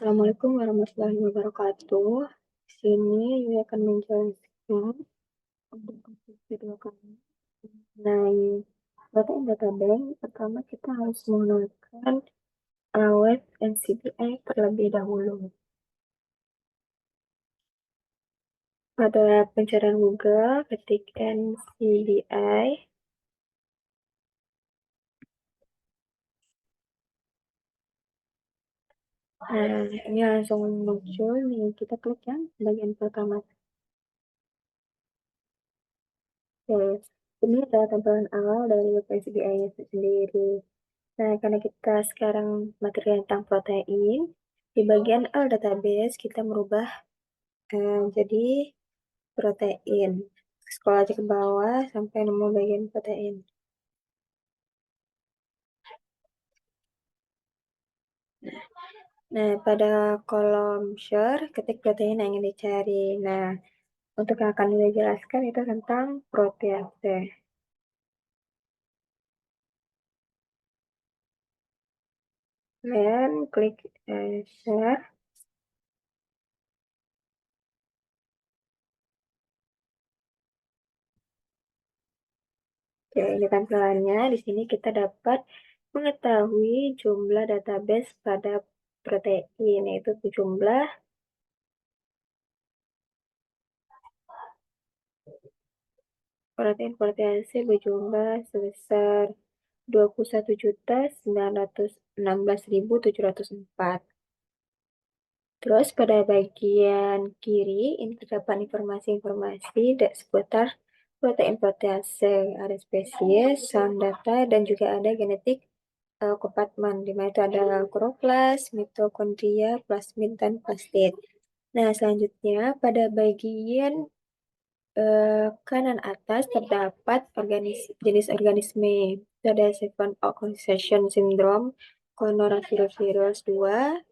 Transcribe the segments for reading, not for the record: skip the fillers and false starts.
Assalamualaikum warahmatullahi wabarakatuh. Di sini saya akan menjelaskan untuk topik video kami mengenai protein data bank. Pertama kita harus menggunakan web NCBI terlebih dahulu. Pada pencarian Google, ketik NCBI. Nah, ini langsung muncul nih. Kita klik yang bagian pertama. Oke, ini adalah tampilan awal dari web NCBI itu sendiri. Nah, karena kita sekarang materi tentang protein, di bagian L database kita merubah jadi protein. Scroll aja ke bawah sampai nemu bagian protein. Nah, pada kolom share, ketik protein yang ingin dicari. Nah, untuk yang akan saya jelaskan itu tentang protease. Dan klik share. Oke, ini tampilannya. Di sini kita dapat mengetahui jumlah database pada protein, yaitu jumlah protein protease berjumlah sebesar 21.916.704. Terus pada bagian kiri ini terdapat informasi-informasi seputar protein protease, ada spesies, sound data, dan juga ada genetik kompartmen, di mana itu ada kloroplas, mitokondria, plasmid, dan plastid. Nah, selanjutnya pada bagian kanan atas terdapat jenis organisme. Ada Seven Organization Syndrome, Coronavírus 2,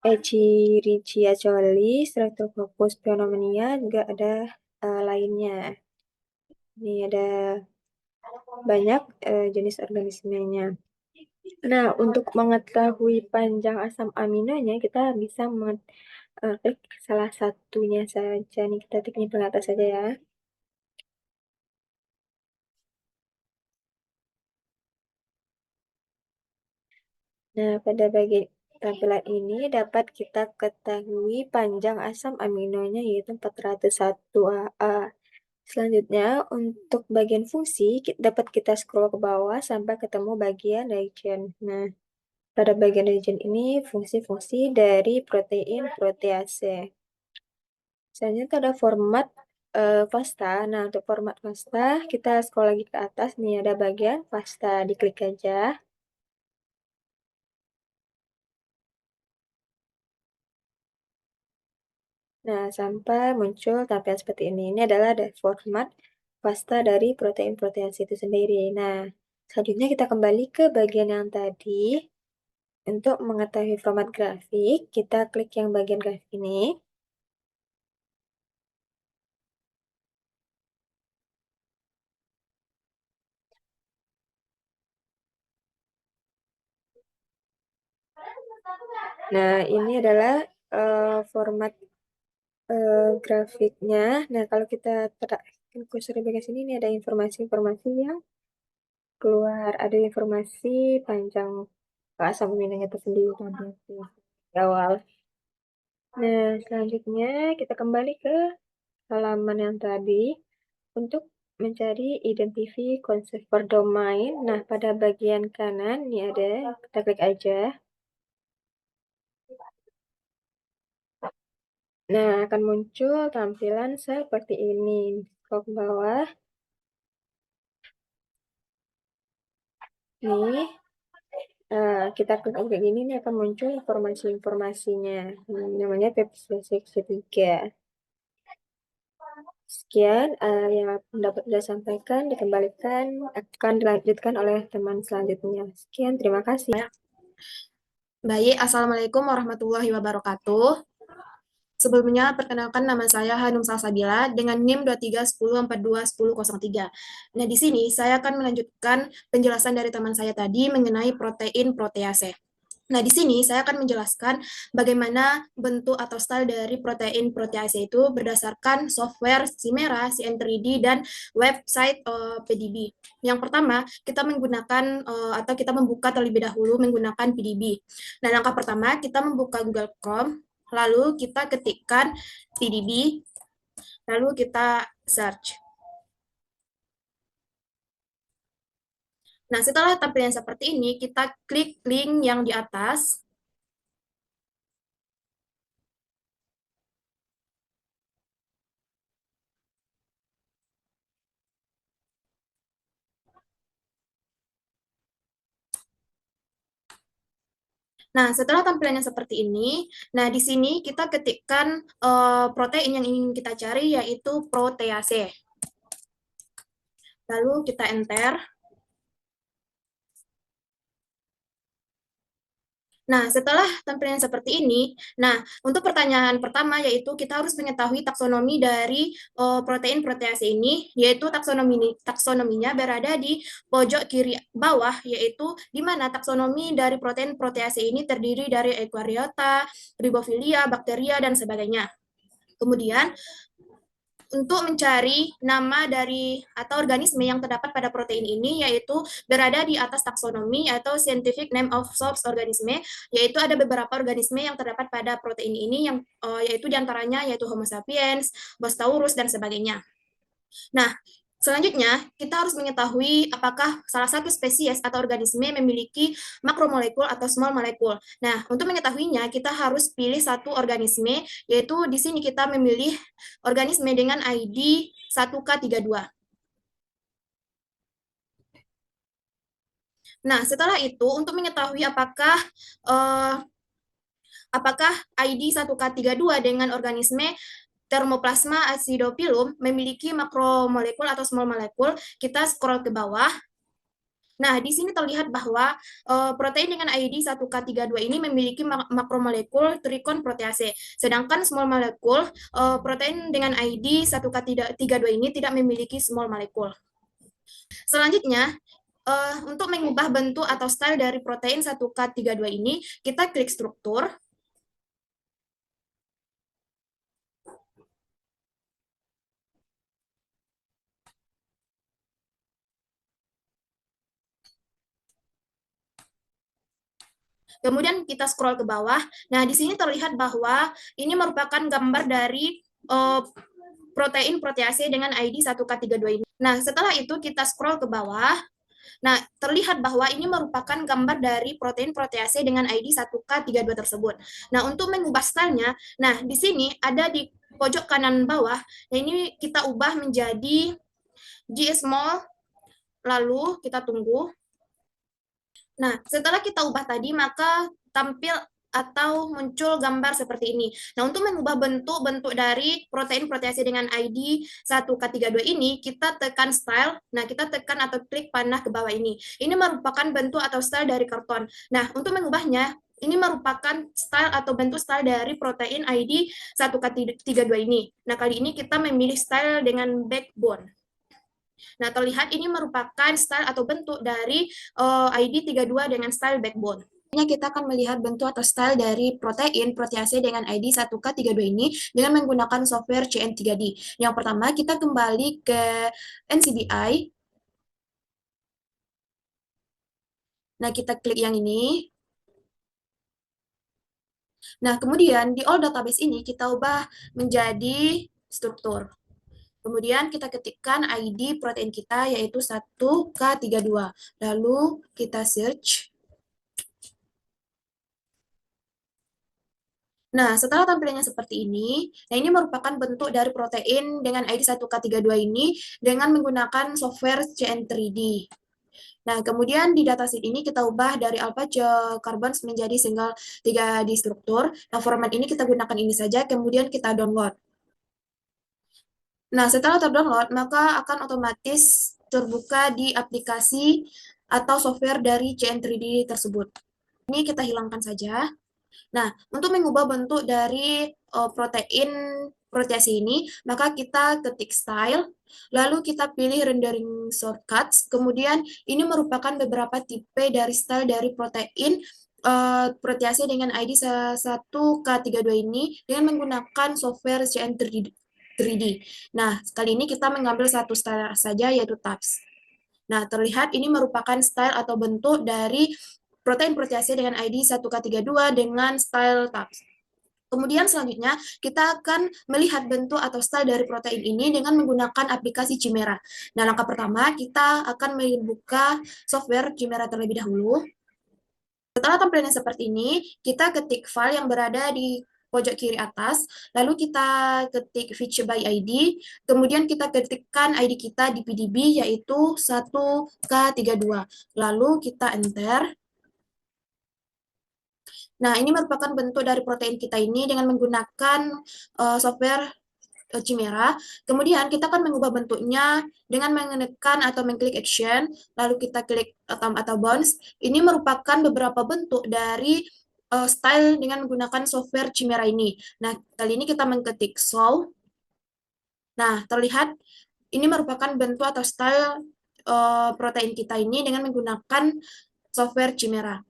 Escherichia coli, Streptococcus pneumoniae, juga ada lainnya. Ini ada banyak jenis organismenya. Nah, untuk mengetahui panjang asam aminonya, kita bisa klik salah satunya saja. Nih, kita klik di atas saja ya. Nah, pada bagian tampilan ini dapat kita ketahui panjang asam aminonya yaitu 401 AA. Selanjutnya, untuk bagian fungsi, dapat kita scroll ke bawah sampai ketemu bagian region. Nah, pada bagian region ini fungsi-fungsi dari protein protease. Selanjutnya ada format FASTA. Nah, untuk format FASTA, kita scroll lagi ke atas. Nih ada bagian FASTA, diklik aja. Nah, sampai muncul tampilan seperti ini. Ini adalah format FASTA dari protein protease itu sendiri. Nah, selanjutnya kita kembali ke bagian yang tadi. Untuk mengetahui format grafik, kita klik yang bagian grafik ini. Nah, ini adalah format grafiknya. Nah, kalau kita terakkan kursor di bagian sini, ini ada informasi-informasi yang keluar. Ada informasi panjang asam aminonya tersendiri tadi di awal. Nah, selanjutnya kita kembali ke halaman yang tadi untuk mencari identify conserver domain. Nah, pada bagian kanan ini ada, kita klik aja. Nah, akan muncul tampilan seperti ini. Scroll ke bawah. Nih, kita klik kayak gini, nih akan muncul informasi-informasinya. Namanya PEP-3. Sekian yang dapat saya sampaikan, dikembalikan, akan dilanjutkan oleh teman selanjutnya. Sekian, terima kasih. Baik, Assalamualaikum warahmatullahi wabarakatuh. Sebelumnya, perkenalkan nama saya Hanum Salsabila dengan NIM 2310421003. Nah, di sini saya akan melanjutkan penjelasan dari teman saya tadi mengenai protein protease. Nah, di sini saya akan menjelaskan bagaimana bentuk atau style dari protein protease itu berdasarkan software Chimera, CN3D, dan website PDB. Yang pertama, kita menggunakan atau kita membuka terlebih dahulu menggunakan PDB. Nah, langkah pertama, kita membuka Google Chrome, lalu kita ketikkan PDB, lalu kita search. Nah, setelah tampilan seperti ini, kita klik link yang di atas. Nah, setelah tampilannya seperti ini, nah di sini kita ketikkan protein yang ingin kita cari yaitu protease. Lalu kita enter. Nah, setelah tampilan seperti ini, nah untuk pertanyaan pertama yaitu kita harus mengetahui taksonomi dari protein protease ini, yaitu taksonominya berada di pojok kiri bawah, yaitu di mana taksonomi dari protein protease ini terdiri dari eukaryota, ribofilia, bakteria, dan sebagainya. Kemudian untuk mencari nama dari atau organisme yang terdapat pada protein ini, yaitu berada di atas taksonomi atau scientific name of source organisme, yaitu ada beberapa organisme yang terdapat pada protein ini yang yaitu diantaranya yaitu Homo sapiens, Bostaurus, dan sebagainya. Nah, selanjutnya kita harus mengetahui apakah salah satu spesies atau organisme memiliki makromolekul atau small molekul. Nah, untuk mengetahuinya kita harus pilih satu organisme, yaitu di sini kita memilih organisme dengan ID 1K32. Nah, setelah itu untuk mengetahui uh, apakah ID 1K32 dengan organisme Thermoplasma acidopilum memiliki makromolekul atau small molekul, kita scroll ke bawah. Nah, di sini terlihat bahwa protein dengan ID 1K32 ini memiliki makromolekul trikon protease. Sedangkan small molekul, protein dengan ID 1K32 ini tidak memiliki small molekul. Selanjutnya, untuk mengubah bentuk atau style dari protein 1K32 ini, kita klik struktur. Kemudian kita scroll ke bawah. Nah, di sini terlihat bahwa ini merupakan gambar dari protein protease dengan ID 1K32 ini. Nah, setelah itu kita scroll ke bawah. Nah, terlihat bahwa ini merupakan gambar dari protein protease dengan ID 1K32 tersebut. Nah, untuk mengubah stylenya, nah di sini ada di pojok kanan bawah, nah ini kita ubah menjadi G small, lalu kita tunggu. Nah, setelah kita ubah tadi, maka tampil atau muncul gambar seperti ini. Nah, untuk mengubah bentuk-bentuk dari protein protease dengan ID 1K32 ini, kita tekan style. Nah, kita tekan atau klik panah ke bawah ini. Ini merupakan bentuk atau style dari karton. Nah, untuk mengubahnya, ini merupakan style atau bentuk style dari protein ID 1K32 ini. Nah, kali ini kita memilih style dengan backbone. Nah, terlihat ini merupakan style atau bentuk dari ID 32 dengan style backbone. Kita akan melihat bentuk atau style dari protein protease dengan ID 1K32 ini dengan menggunakan software CN3D. Yang pertama, kita kembali ke NCBI. Nah, kita klik yang ini. Nah, kemudian di all database ini kita ubah menjadi struktur. Kemudian kita ketikkan ID protein kita yaitu 1K32. Lalu kita search. Nah, setelah tampilannya seperti ini, nah ini merupakan bentuk dari protein dengan ID 1K32 ini dengan menggunakan software CN3D. Nah, kemudian di datasheet ini kita ubah dari alpha carbons menjadi single 3D struktur. Nah, format ini kita gunakan ini saja, kemudian kita download. Nah, setelah terdownload, maka akan otomatis terbuka di aplikasi atau software dari CN3D tersebut. Ini kita hilangkan saja. Nah, untuk mengubah bentuk dari protein protease ini, maka kita ketik style, lalu kita pilih rendering shortcuts, kemudian ini merupakan beberapa tipe dari style dari protein protease dengan ID 1K32 ini dengan menggunakan software CN 3D. Nah, kali ini kita mengambil satu style saja, yaitu tabs. Nah, terlihat ini merupakan style atau bentuk dari protein protease dengan ID 1K32 dengan style tabs. Kemudian selanjutnya kita akan melihat bentuk atau style dari protein ini dengan menggunakan aplikasi Chimera. Nah, langkah pertama kita akan membuka software Chimera terlebih dahulu. Setelah tampilannya seperti ini, kita ketik file yang berada di pojok kiri atas, lalu kita ketik feature by ID, kemudian kita ketikkan ID kita di PDB yaitu 1K32. Lalu kita enter. Nah, ini merupakan bentuk dari protein kita ini dengan menggunakan software Chimera. Kemudian kita akan mengubah bentuknya dengan menekan atau mengklik action, lalu kita klik thumb atau bounce. Ini merupakan beberapa bentuk dari style dengan menggunakan software Chimera ini. Nah, kali ini kita mengetik solve. Nah, terlihat ini merupakan bentuk atau style protein kita ini dengan menggunakan software Chimera.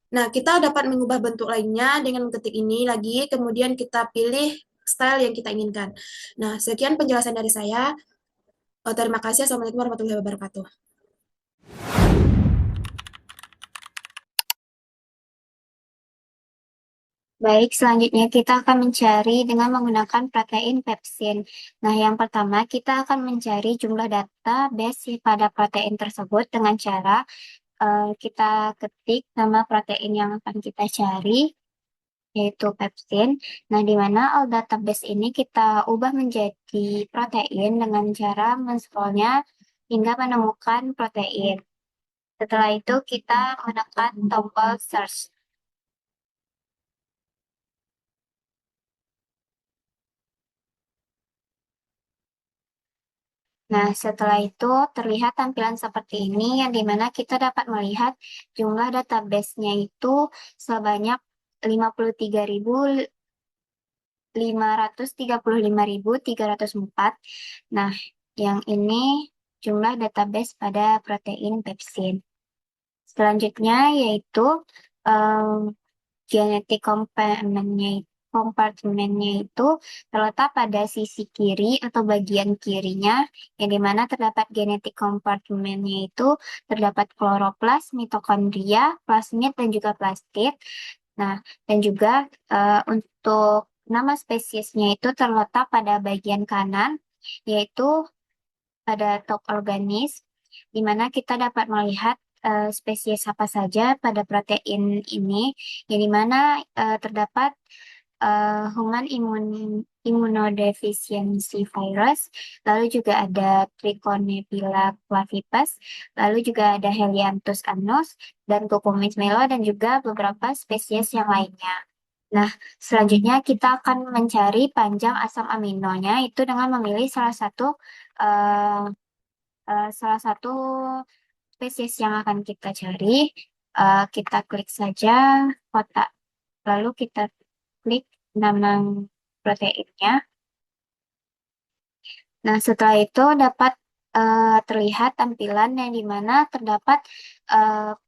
Nah, kita dapat mengubah bentuk lainnya dengan mengetik ini lagi, kemudian kita pilih style yang kita inginkan. Nah, sekian penjelasan dari saya. Terima kasih. Assalamualaikum warahmatullahi wabarakatuh. Baik, selanjutnya kita akan mencari dengan menggunakan protein pepsin. Nah, yang pertama kita akan mencari jumlah database pada protein tersebut dengan cara kita ketik nama protein yang akan kita cari, yaitu pepsin. Nah, di mana all database ini kita ubah menjadi protein dengan cara men-scrollnya hingga menemukan protein. Setelah itu kita menekan tombol search. Nah, setelah itu terlihat tampilan seperti ini, yang dimana kita dapat melihat jumlah database-nya itu sebanyak 53.535.304. Nah, yang ini jumlah database pada protein pepsin. Selanjutnya yaitu genetic kompartemennya itu terletak pada sisi kiri atau bagian kirinya, yang dimana terdapat genetic kompartemennya itu terdapat kloroplas, mitokondria, plasmid, dan juga plastid. Nah, dan juga untuk nama spesiesnya itu terletak pada bagian kanan, yaitu pada top organis, di mana kita dapat melihat spesies apa saja pada protein ini, yang dimana terdapat human immunodeficiency virus, lalu juga ada Trichonepila flavipes, lalu juga ada Helianthus annus, dan Cucumis melo, dan juga beberapa spesies yang lainnya. Nah, selanjutnya kita akan mencari panjang asam aminonya itu dengan memilih uh, salah satu spesies yang akan kita cari. Kita klik saja kotak, lalu kita klik nama proteinnya. Nah, setelah itu dapat terlihat tampilan yang dimana terdapat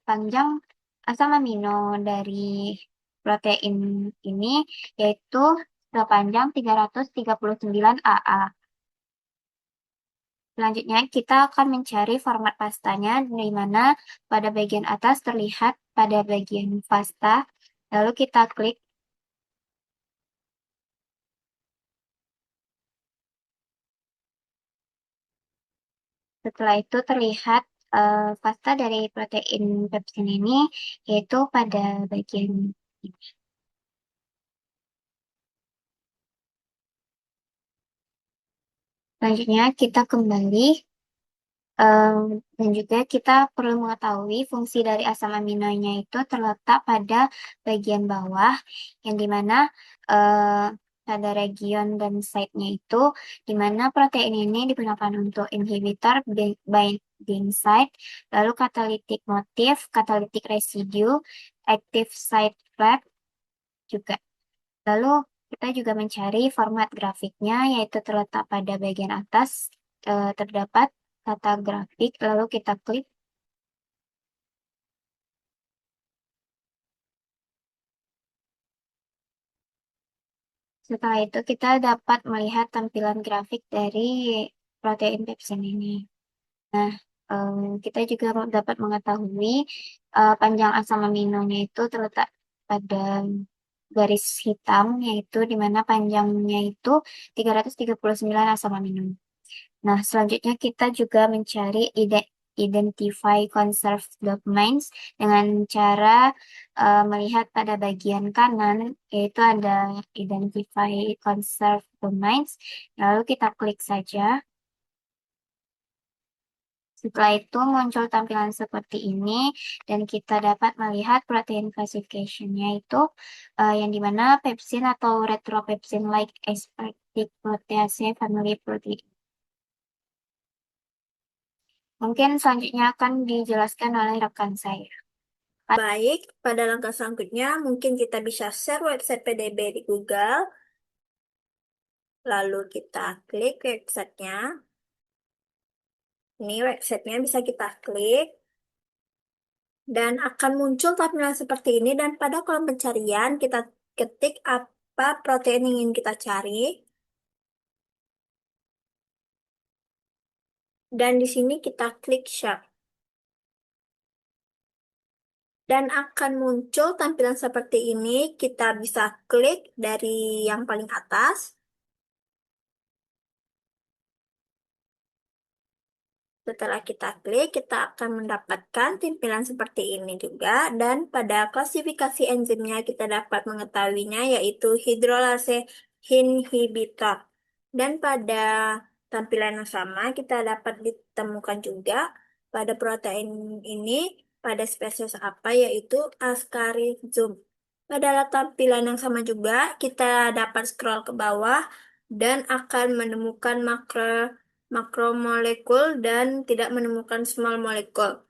panjang asam amino dari protein ini, yaitu sepanjang 339 AA. Selanjutnya, kita akan mencari format pastanya, di mana pada bagian atas terlihat pada bagian pasta, lalu kita klik. Setelah itu terlihat pasta dari protein pepsin ini, yaitu pada bagian ini. Selanjutnya kita kembali dan juga kita perlu mengetahui fungsi dari asam aminonya itu terletak pada bagian bawah, yang dimana pada region dan site-nya itu, dimana protein ini digunakan untuk inhibitor binding site, lalu catalytic motif, catalytic residue, active site flag juga. Lalu kita juga mencari format grafiknya, yaitu terletak pada bagian atas, terdapat kata grafik, lalu kita klik. Setelah itu kita dapat melihat tampilan grafik dari protein pepsin ini. Nah, kita juga dapat mengetahui panjang asam aminonya itu terletak pada garis hitam, yaitu di mana panjangnya itu 339 asam amino. Nah, selanjutnya kita juga mencari identify conserved domains dengan cara melihat pada bagian kanan, yaitu ada identify conserved domains. Lalu kita klik saja. Setelah itu muncul tampilan seperti ini dan kita dapat melihat protein classification-nya itu yang dimana pepsin atau retropepsin like aspartic proteaceae family protein. Mungkin selanjutnya akan dijelaskan oleh rekan saya. Baik, pada langkah selanjutnya mungkin kita bisa share website PDB di Google. Lalu kita klik websitenya. Ini websitenya bisa kita klik. Dan akan muncul tampilan seperti ini. Dan pada kolom pencarian kita ketik apa protein yang ingin kita cari. Dan di sini kita klik Share. Dan akan muncul tampilan seperti ini. Kita bisa klik dari yang paling atas. Setelah kita klik, kita akan mendapatkan tampilan seperti ini juga. Dan pada klasifikasi enzimnya kita dapat mengetahuinya yaitu hidrolase inhibitor. Dan pada tampilan yang sama kita dapat ditemukan juga pada protein ini pada spesies apa yaitu Ascarisum. Pada tampilan yang sama juga kita dapat scroll ke bawah dan akan menemukan makromolekul dan tidak menemukan small molecule.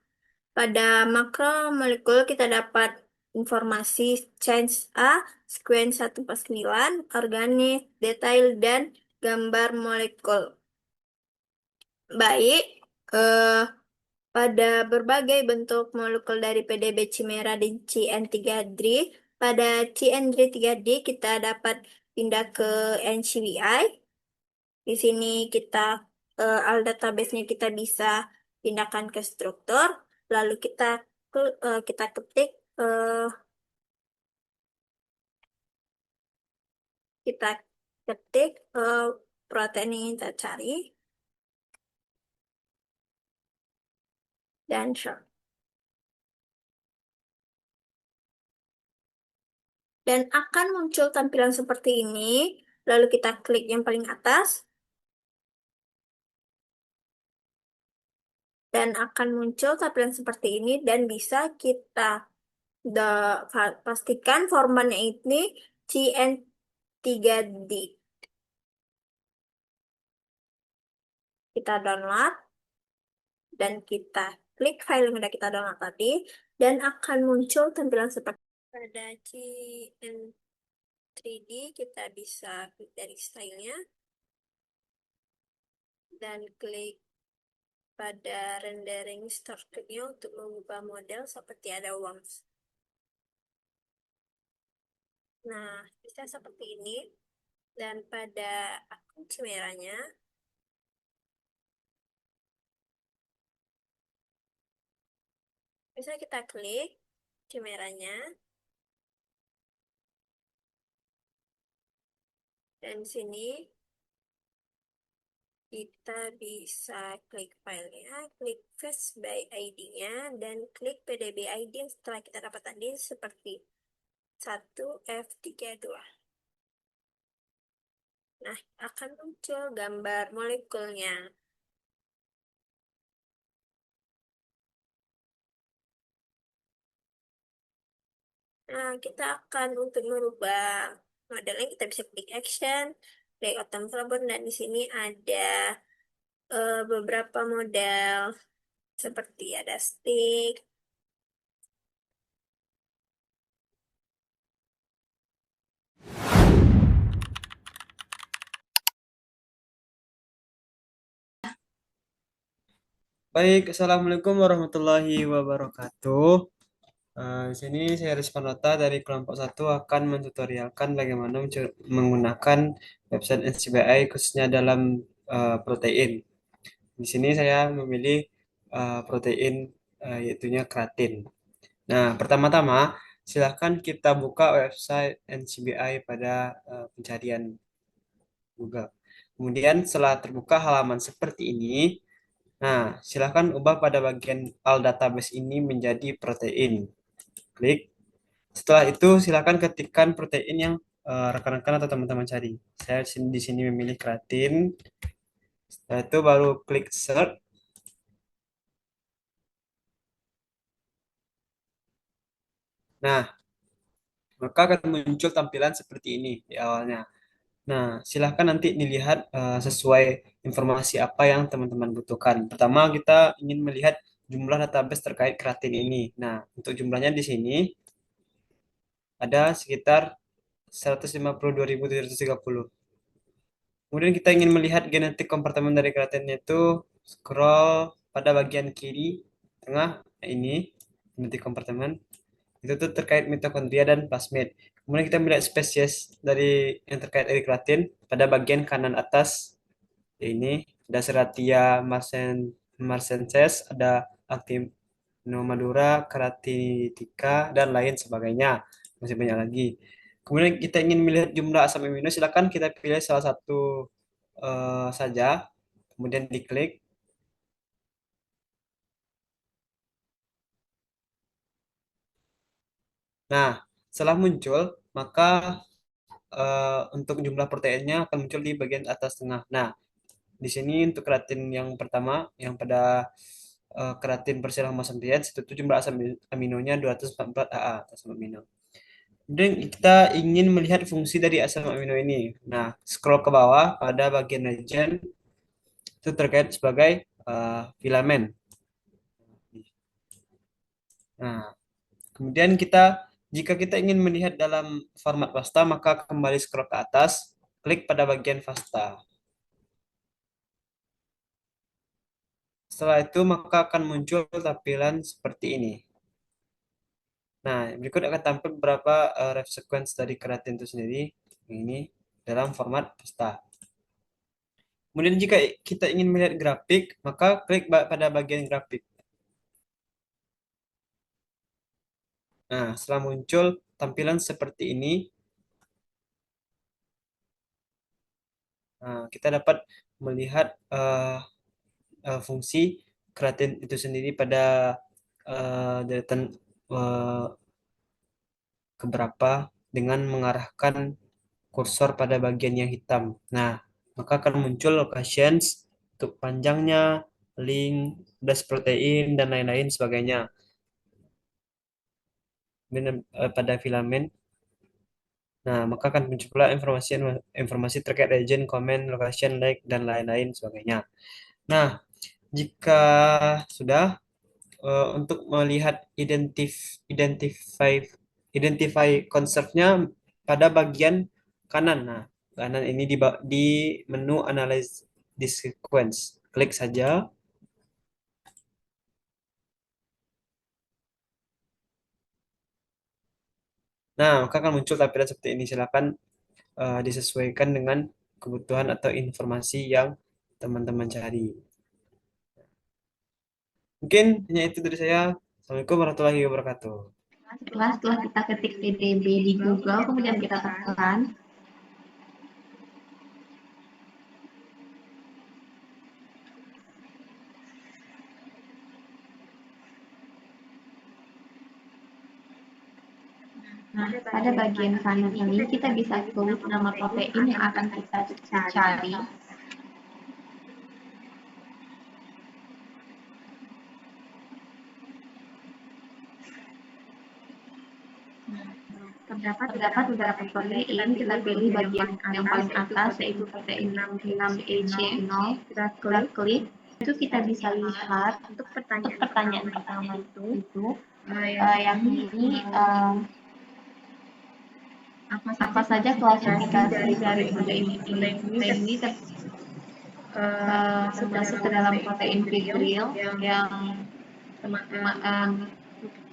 Pada makromolekul kita dapat informasi change A, sequence 149, organik, detail, dan gambar molekul. Baik, pada berbagai bentuk molekul dari PDB Chimera dan CN3D, pada CN3D kita dapat pindah ke NCBI. Di sini kita al database-nya kita bisa pindahkan ke struktur, lalu kita ketik eh, kita ketik protein yang kita cari dan show. Dan akan muncul tampilan seperti ini. Lalu kita klik yang paling atas dan akan muncul tampilan seperti ini dan bisa kita pastikan formatnya ini CN3D. Kita download dan kita klik file yang sudah kita download tadi dan akan muncul tampilan seperti pada CN3D kita bisa klik dari stylenya dan klik pada rendering startnya untuk mengubah model seperti ada worms. Nah, bisa seperti ini. Dan pada akun Chimeranya, bisa kita klik Chimeranya. Dan di sini kita bisa klik filenya, klik fetch by ID-nya, dan klik PDB ID yang setelah kita dapat tadi seperti 1F32. Nah, akan muncul gambar molekulnya. Nah, kita akan untuk merubah modelnya, kita bisa klik action, klik auto dan di sini ada beberapa model seperti ada stick, Baik, Assalamualaikum warahmatullahi wabarakatuh. Di sini saya respon nota dari kelompok 1 akan mentutorialkan bagaimana menggunakan website NCBI khususnya dalam protein. Di sini saya memilih protein yaitunya kreatin. Nah, pertama-tama silahkan kita buka website NCBI pada pencarian Google. Kemudian setelah terbuka halaman seperti ini, nah silahkan ubah pada bagian file database ini menjadi protein. Klik. Setelah itu silakan ketikkan protein yang rekan-rekan atau teman-teman cari. Saya di sini memilih kreatin. Setelah itu baru klik search. Nah, maka akan muncul tampilan seperti ini di awalnya. Nah, silahkan nanti dilihat sesuai informasi apa yang teman-teman butuhkan. Pertama, kita ingin melihat jumlah database terkait kreatin ini. Nah, untuk jumlahnya di sini ada sekitar 152.730. Kemudian kita ingin melihat genetik kompartemen dari kreatinnya itu scroll pada bagian kiri tengah ini genetik kompartemen itu tuh terkait mitokondria dan plasmid. Kemudian kita melihat spesies dari yang terkait dari kreatin pada bagian kanan atas ini ada Serratia marsenses, ada Actinomadura, Keratitica dan lain sebagainya. Masih banyak lagi. Kemudian kita ingin melihat jumlah asam amino, silakan kita pilih salah satu saja, kemudian diklik. Nah, setelah muncul, maka untuk jumlah proteinnya akan muncul di bagian atas tengah. Nah, di sini untuk kreatin yang pertama, yang pada kreatin persilang sapiens, itu jumlah asam aminonya 244 AA, asam amino. Kemudian kita ingin melihat fungsi dari asam amino ini. Nah, scroll ke bawah pada bagian legend, itu terkait sebagai filamen. Nah, kemudian jika kita ingin melihat dalam format FASTA, maka kembali scroll ke atas, klik pada bagian FASTA. Setelah itu, maka akan muncul tampilan seperti ini. Nah, berikut akan tampil beberapa ref sequence dari keratin itu sendiri. Ini dalam format FASTA. Kemudian jika kita ingin melihat grafik, maka klik pada bagian grafik. Nah, setelah muncul tampilan seperti ini, kita dapat melihat fungsi kreatin itu sendiri pada deretan keberapa dengan mengarahkan kursor pada bagian yang hitam. Nah, maka akan muncul locations untuk panjangnya, link, base protein, dan lain-lain sebagainya. Pada filamen. Nah, maka akan muncul pula informasi terkait region, comment, location, like, dan lain-lain sebagainya. Nah, jika sudah untuk melihat identify conserve-nya pada bagian kanan. Nah, kanan ini di menu analyze the sequence. Klik saja. Nah, maka akan muncul tampilan seperti ini. Silakan disesuaikan dengan kebutuhan atau informasi yang teman-teman cari. Mungkin hanya itu dari saya. Assalamualaikum warahmatullahi wabarakatuh. Setelah kita ketik PDB di Google, kemudian kita tekan, nah, pada bagian kanan ini kita bisa tulis nama protein yang akan kita cari. Terdapat beberapa protein, kita pilih bagian yang paling atas, yaitu protein 6EC0. Kita klik, itu kita bisa lihat untuk pertanyaan pertama itu yang ini apa saja klasifikasi dari protein ini termasuk ke dalam protein fibril yang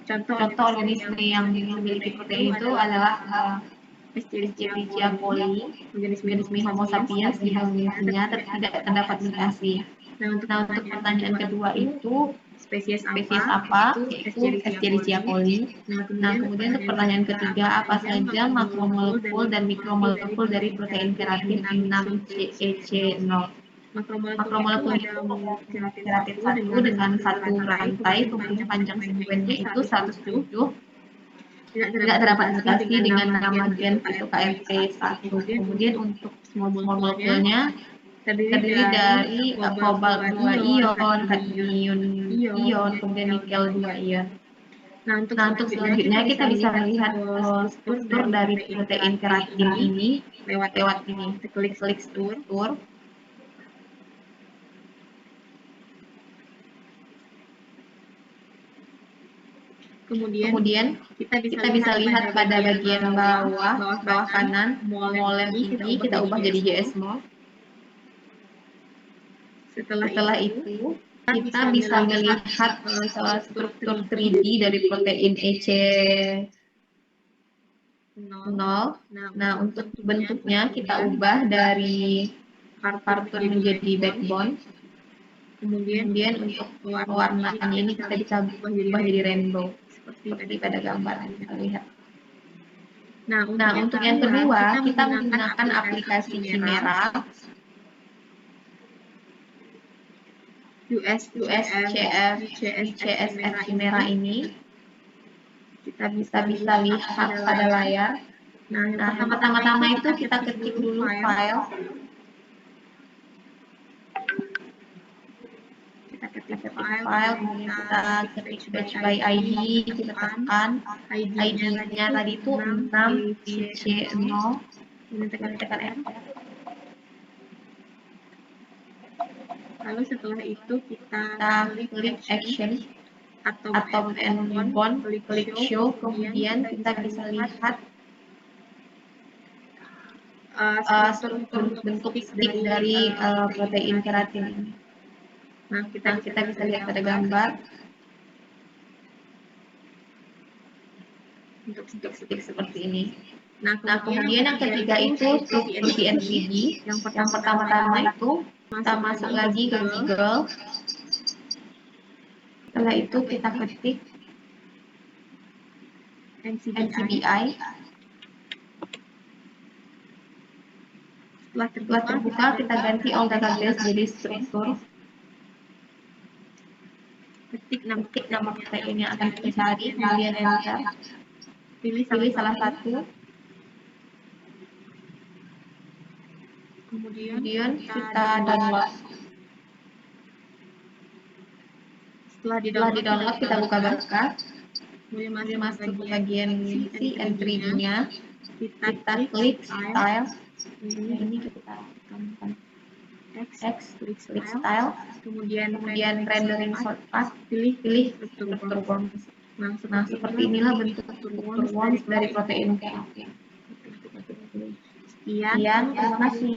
Contoh organisme yang memiliki protein itu adalah Escherichia coli, organisme Homo sapiens di Indonesia tidak terdapat mutasi. Nah, untuk pertanyaan kedua itu spesies apa? Yaitu Escherichia coli. Nah, kemudian untuk pertanyaan ketiga, apa saja makromolekul dan mikromolekul dari protein keratin 6CEC0? Makromolekul itu keratin 1 dengan satu rantai, kemudian panjang sekuennya itu 107. Tidak terdapat mutasi dengan nama gen itu KMP1. Kemudian untuk small molekulnya terdiri dari kobalt 2 ion, kadmium ion, kemudian nikel 2 ion. Nah, untuk selanjutnya kita bisa melihat struktur dari protein keratin ini lewat ini. Kita klik struktur. Kemudian kita bisa lihat pada bagian bawah kanan molem ini kita ubah jadi JS mol. Setelah itu kita bisa melihat struktur 3D dari protein EC0. Nah, untuk bentuknya kita ubah dari kartun menjadi backbone. Kemudian untuk pewarnaannya ini kita bisa ubah jadi rainbow seperti pada gambar yang kita lihat. Nah, untuk yang kedua kita menggunakan aplikasi Chimera USCF CSF Chimera ini. Kita bisa lihat pada layar. Nah, yang pertama-tama itu kita ketik dulu file. Kemudian kita ketik batch by ID, kita tekan ID-nya tadi itu 6C0, kemudian tekan enter. Lalu setelah itu kita klik action atau endpoint, klik show, kemudian kita bisa lihat struktur bentuk stick dari protein keratin ini. Nah, kita bisa lihat pada gambar untuk stick seperti ini. Nah, kemudian yang ketiga itu PNPD. Yang pertama-tama itu kita masuk lagi ke Google. Setelah itu kita ketik NCBI. Setelah terbuka kita ganti all database jadi struktur. Ketik nama protein yang akan kita cari, kemudian enter. Pilih salah satu. Kemudian kita download. Setelah di-download kita buka berkas. Kemudian masuk ke bagian C and3D-nya. Kita klik style. Ini kita tekankan X, klik style. Kemudian rendering short path. Pilih struktur worms. Nah, seperti inilah bentuk struktur worms dari protein keratin. Sekian, terima kasih.